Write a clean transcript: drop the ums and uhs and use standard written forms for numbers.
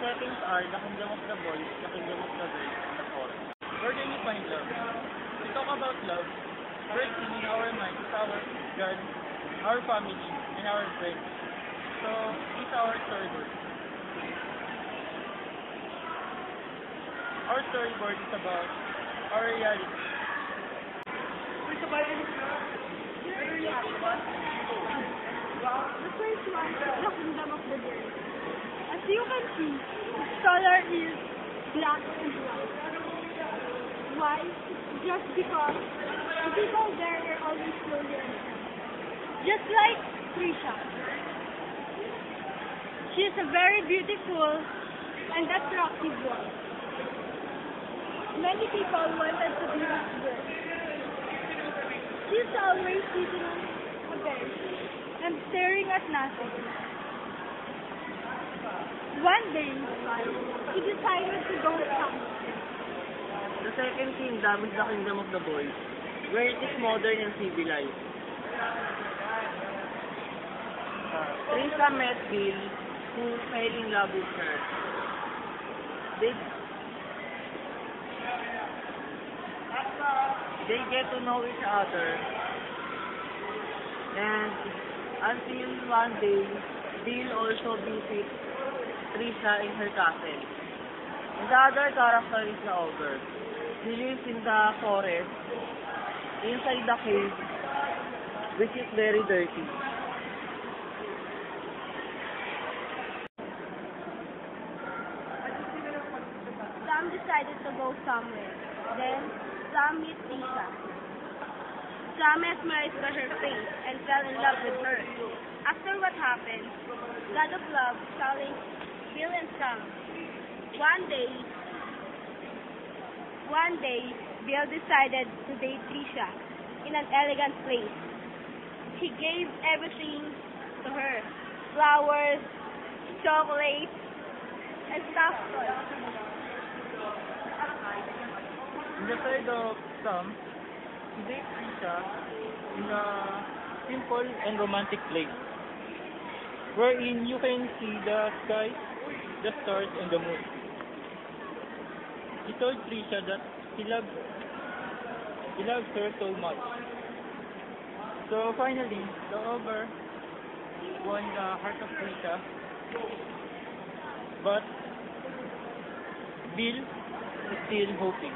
settings are the kingdom of the boys, the kingdom of the girls, and the forest. Where can you find love? To talk about love, first thing in our mind is our God, our family, and our friends. So, this is our storyboard. Our storyboard is about our reality. The first one is the kingdom of the girl. As you can see, its color is black and white. Why? Just because the people there were always slowly and just like Trisha. She is a very beautiful and attractive one. Many people wanted to be with her. She is always sitting on a bench and staring at nothing. One day, he decided to go somewhere. The second kingdom is the kingdom of the boys, where it is modern and civilized. Trisha met Bill, who fell in love with her. They get to know each other, and until one day, Bill also visits Trisha in her castle. And the other character is the ogre. He lives in the forest, inside the cave, which is very dirty. Sam decided to go somewhere. Then, Sam met Trisha. Sam mesmerized by her face and fell in love with her. After what happened, God of Love calling Bill and Sam. One day, Bill decided to date Trisha in an elegant place. He gave everything to her: flowers, chocolates, and stuffed toys. In the side of Sam, he dates Trisha in a simple and romantic place, wherein you can see the sky, the stars, and the moon. He told Trisha that he loves her so much. So finally, the ogre won the heart of Trisha, but Bill is still hoping.